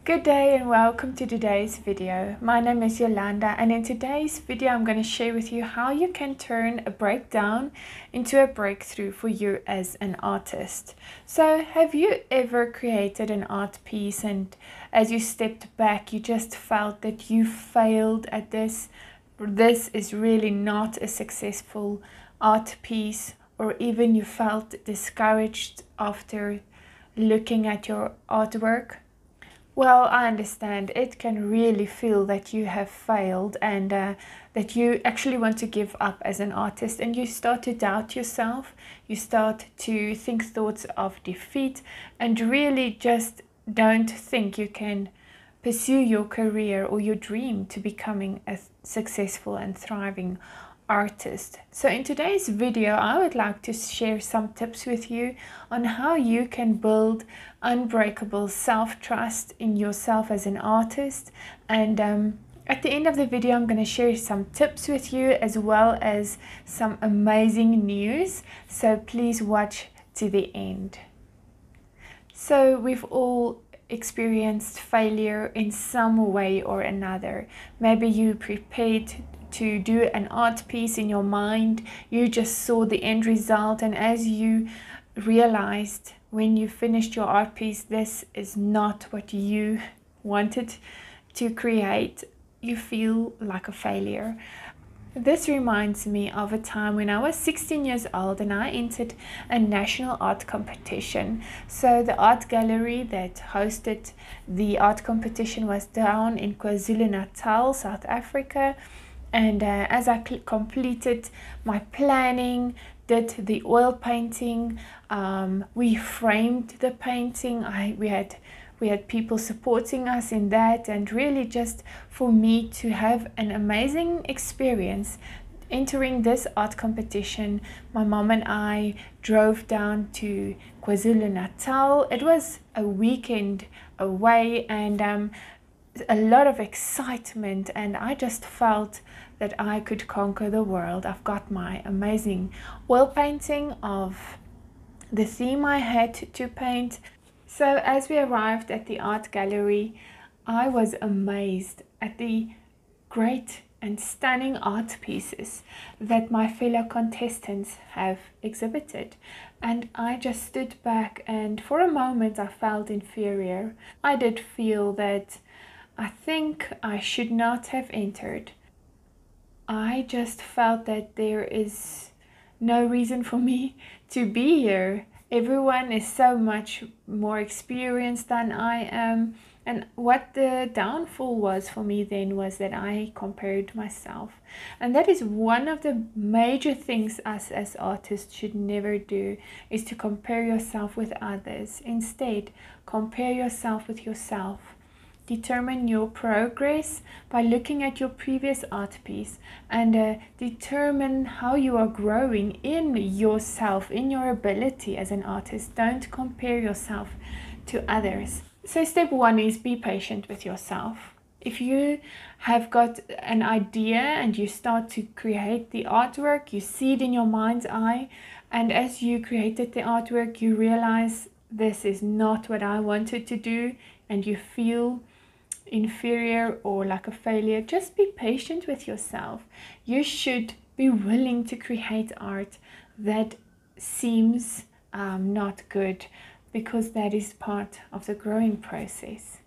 Good day and welcome to today's video. My name is Yolanda, and in today's video I'm going to share with you how you can turn a breakdown into a breakthrough for you as an artist. So have you ever created an art piece and as you stepped back you just felt that you failed at this? This is really not a successful art piece, or even you felt discouraged after looking at your artwork? Well, I understand. It can really feel that you have failed and that you actually want to give up as an artist, and you start to doubt yourself. You start to think thoughts of defeat and really just don't think you can pursue your career or your dream to becoming a successful and thriving artist. So in today's video I would like to share some tips with you on how you can build unbreakable self-trust in yourself as an artist, and at the end of the video I'm going to share some tips with you as well as some amazing news, so please watch to the end. So we've all experienced failure in some way or another. Maybe you prepared to do an art piece in your mind, you just saw the end result, and as you realized when you finished your art piece this is not what you wanted to create, you feel like a failure. This reminds me of a time when I was 16 years old and I entered a national art competition. So the art gallery that hosted the art competition was down in KwaZulu-Natal, South Africa. And as I completed my planning, did the oil painting, we framed the painting, we had people supporting us in that, and really just for me to have an amazing experience entering this art competition. My mom and I drove down to KwaZulu-Natal. It was a weekend away and a lot of excitement, and I just felt that I could conquer the world. I've got my amazing oil painting of the theme I had to paint. So as we arrived at the art gallery, I was amazed at the great and stunning art pieces that my fellow contestants have exhibited, and I just stood back, and for a moment I felt inferior. I did feel that I think I should not have entered. I just felt that there is no reason for me to be here. Everyone is so much more experienced than I am. And what the downfall was for me then was that I compared myself. And that is one of the major things us as artists should never do, is to compare yourself with others. Instead, compare yourself with yourself. Determine your progress by looking at your previous art piece, and determine how you are growing in yourself, in your ability as an artist. Don't compare yourself to others. So step one is be patient with yourself. If you have got an idea and you start to create the artwork, you see it in your mind's eye, and as you created the artwork you realize this is not what I wanted to do, and you feel inferior or like a failure, just be patient with yourself. You should be willing to create art that seems not good, because that is part of the growing process.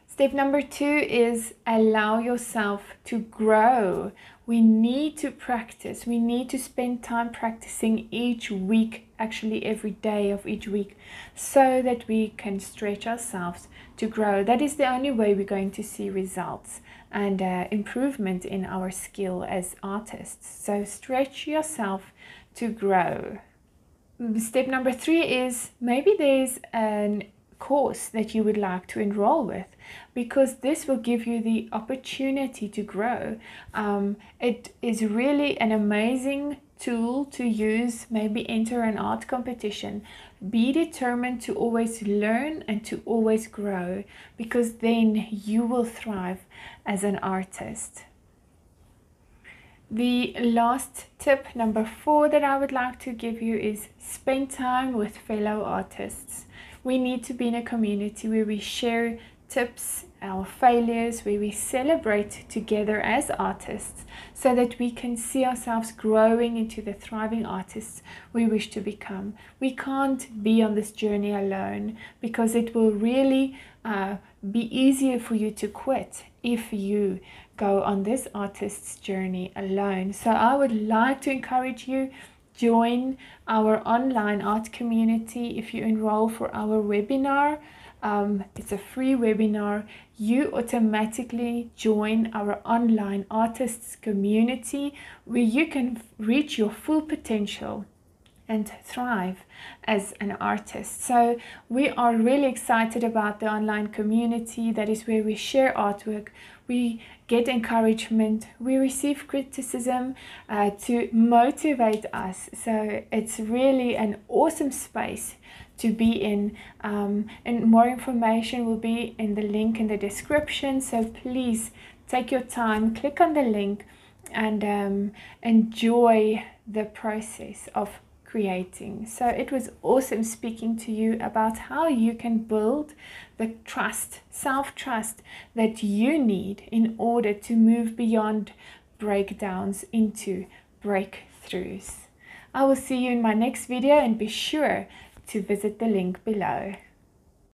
Step number 2 is allow yourself to grow. We need to practice. We need to spend time practicing each week, actually every day of each week, so that we can stretch ourselves to grow. That is the only way we're going to see results and improvement in our skill as artists. So stretch yourself to grow. Step number 3 is maybe there's an course that you would like to enroll with, because this will give you the opportunity to grow. It is really an amazing tool to use. Maybe enter an art competition. Be determined to always learn and to always grow, because then you will thrive as an artist. The last tip, number 4, that I would like to give you is spend time with fellow artists. We need to be in a community where we share tips, our failures, where we celebrate together as artists so that we can see ourselves growing into the thriving artists we wish to become. We can't be on this journey alone, because it will really be easier for you to quit if you go on this artist's journey alone. So I would like to encourage you, join our online art community. If you enroll for our webinar, it's a free webinar, you automatically join our online artists community where you can reach your full potential and thrive as an artist. So we are really excited about the online community. That is where we share artwork, we get encouragement, we receive criticism to motivate us. So it's really an awesome space to be in, and more information will be in the link in the description. So please take your time, click on the link, and enjoy the process of creating. So it was awesome speaking to you about how you can build the trust, self-trust that you need in order to move beyond breakdowns into breakthroughs. I will see you in my next video, and be sure to visit the link below.